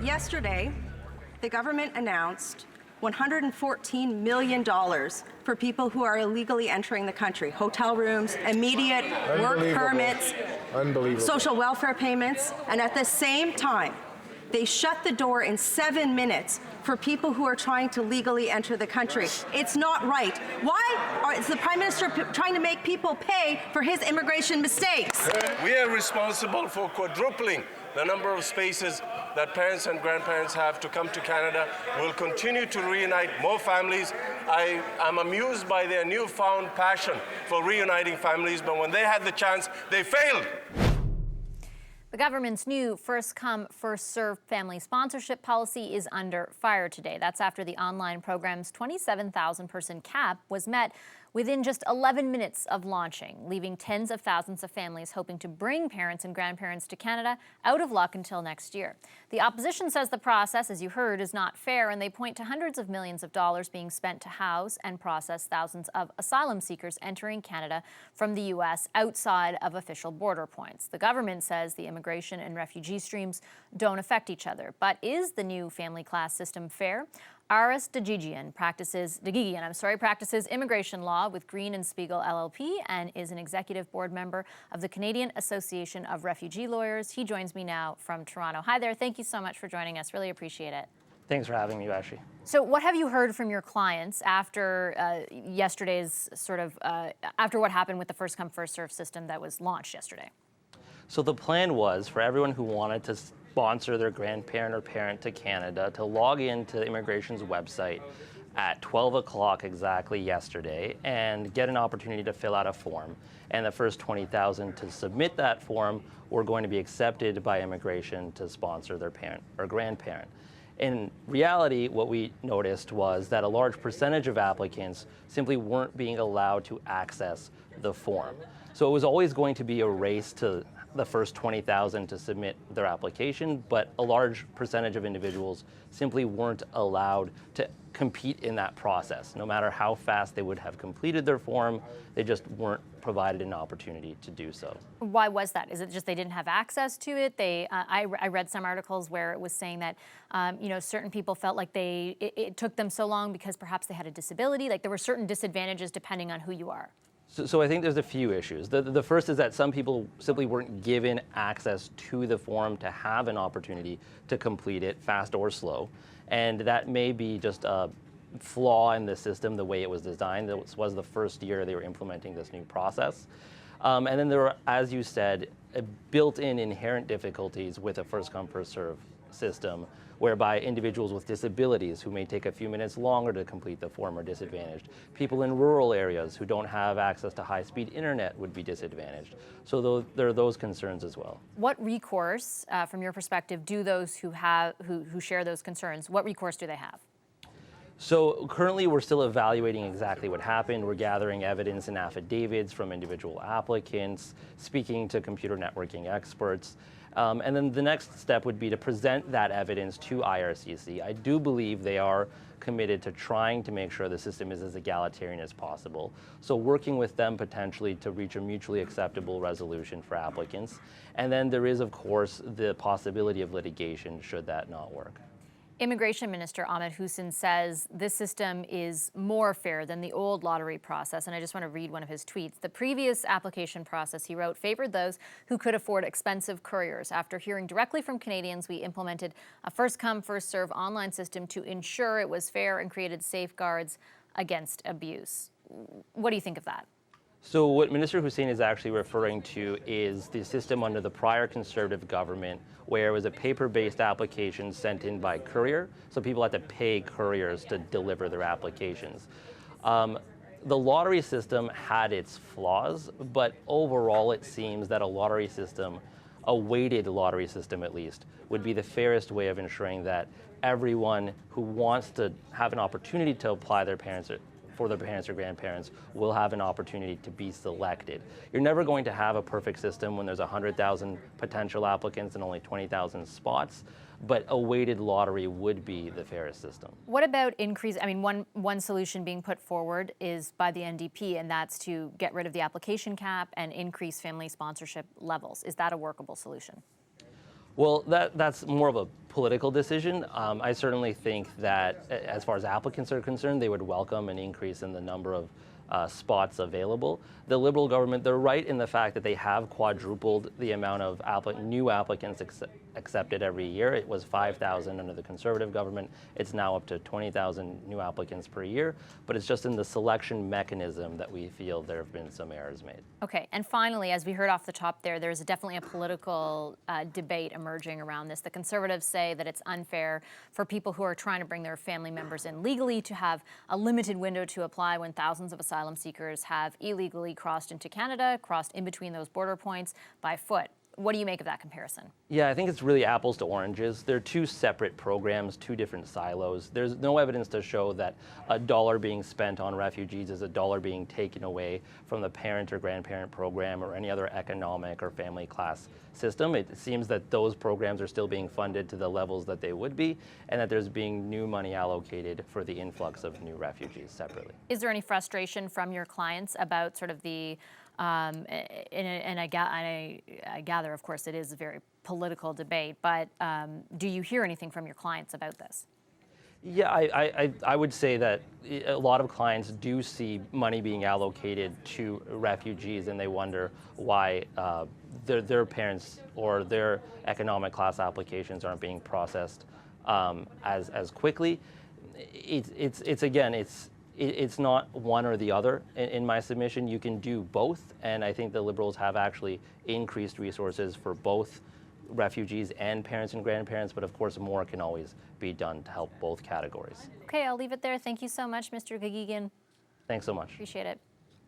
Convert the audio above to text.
Yesterday, the government announced $114 million for people who are illegally entering the country. Hotel rooms, immediate work permits, social welfare payments, and at the same time, they shut the door in 7 minutes for people who are trying to legally enter the country. It's not right. Why is the Prime Minister trying to make people pay for his immigration mistakes? We are responsible for quadrupling the number of spaces that parents and grandparents have to come to Canada. We'll continue to reunite more families. I'm amused by their newfound passion for reuniting families, but when they had the chance, they failed. The government's new first-come, first-served family sponsorship policy is under fire today. That's after the online program's 27,000-person cap was met within just 11 minutes of launching, leaving tens of thousands of families hoping to bring parents and grandparents to Canada out of luck until next year. The opposition says the process, as you heard, is not fair, and they point to hundreds of millions of dollars being spent to house and process thousands of asylum seekers entering Canada from the U.S. outside of official border points. The government says the immigration and refugee streams don't affect each other. But is the new family class system fair? Aris Dagigian practices immigration law with Green and Spiegel LLP and is an executive board member of the Canadian Association of Refugee Lawyers. He joins me now from Toronto. Hi there. Thank you so much for joining us. Really appreciate it. Thanks for having me, Ashley. So what have you heard from your clients after yesterday's after what happened with the first come, first served system that was launched yesterday? So the plan was for everyone who wanted to sponsor their grandparent or parent to Canada to log into immigration's website at 12 o'clock exactly yesterday and get an opportunity to fill out a form. And the first 20,000 to submit that form were going to be accepted by immigration to sponsor their parent or grandparent. In reality, what we noticed was that a large percentage of applicants simply weren't being allowed to access the form. So it was always going to be a race to the first 20,000 to submit their application, but a large percentage of individuals simply weren't allowed to compete in that process. No matter how fast they would have completed their form, they just weren't provided an opportunity to do so. Why was that? Is it just they didn't have access to it? I read some articles where it was saying that certain people felt like it took them so long because perhaps they had a disability. Like there were certain disadvantages depending on who you are. So I think there's a few issues. The first is that some people simply weren't given access to the form to have an opportunity to complete it, fast or slow. And that may be just a flaw in the system, the way it was designed. This was the first year they were implementing this new process. And then there were, as you said, built-in inherent difficulties with a first-come, first-served system, whereby individuals with disabilities who may take a few minutes longer to complete the form are disadvantaged. People in rural areas who don't have access to high-speed internet would be disadvantaged. So there are those concerns as well. What recourse, from your perspective, do those who share those concerns, what recourse do they have? So currently we're still evaluating exactly what happened. We're gathering evidence and affidavits from individual applicants, speaking to computer networking experts. And then the next step would be to present that evidence to IRCC. I do believe they are committed to trying to make sure the system is as egalitarian as possible. So working with them potentially to reach a mutually acceptable resolution for applicants. And then there is, of course, the possibility of litigation should that not work. Immigration Minister Ahmed Hussen says this system is more fair than the old lottery process, and I just want to read one of his tweets. The previous application process, he wrote, favored those who could afford expensive couriers. After hearing directly from Canadians, we implemented a first-come, first-serve online system to ensure it was fair and created safeguards against abuse. What do you think of that? So what Minister Hussen is actually referring to is the system under the prior Conservative government, where it was a paper-based application sent in by courier, so people had to pay couriers to deliver their applications. The lottery system had its flaws, but overall it seems that a lottery system, a weighted lottery system at least, would be the fairest way of ensuring that everyone who wants to have an opportunity to apply for their parents or grandparents will have an opportunity to be selected. You're never going to have a perfect system when there's 100,000 potential applicants and only 20,000 spots, but a weighted lottery would be the fairest system. What about one solution being put forward is by the NDP, and that's to get rid of the application cap and increase family sponsorship levels. Is that a workable solution? Well, that's more of a political decision. I certainly think that as far as applicants are concerned, they would welcome an increase in the number of spots available. The Liberal government, they're right in the fact that they have quadrupled the amount of new applicants accepted every year. It was 5,000 under the Conservative government. It's now up to 20,000 new applicants per year. But it's just in the selection mechanism that we feel there have been some errors made. Okay, and finally, as we heard off the top there's definitely a political debate emerging around this. The Conservatives say that it's unfair for people who are trying to bring their family members in legally to have a limited window to apply when thousands of asylum seekers have illegally crossed into Canada, crossed in between those border points by foot. What do you make of that comparison? Yeah, I think it's really apples to oranges. They're two separate programs, two different silos. There's no evidence to show that $1 being spent on refugees is $1 being taken away from the parent or grandparent program or any other economic or family class system. It seems that those programs are still being funded to the levels that they would be, and that there's being new money allocated for the influx of new refugees separately. Is there any frustration from your clients about sort of the and I gather, of course, it is a very political debate, but do you hear anything from your clients about this? Yeah, I would say that a lot of clients do see money being allocated to refugees, and they wonder why their parents or their economic class applications aren't being processed as quickly. It's not one or the other. In my submission, you can do both, and I think the Liberals have actually increased resources for both refugees and parents and grandparents, but of course more can always be done to help both categories. Okay, I'll leave it there. Thank you so much, Mr. Gagigan. Thanks so much. Appreciate it.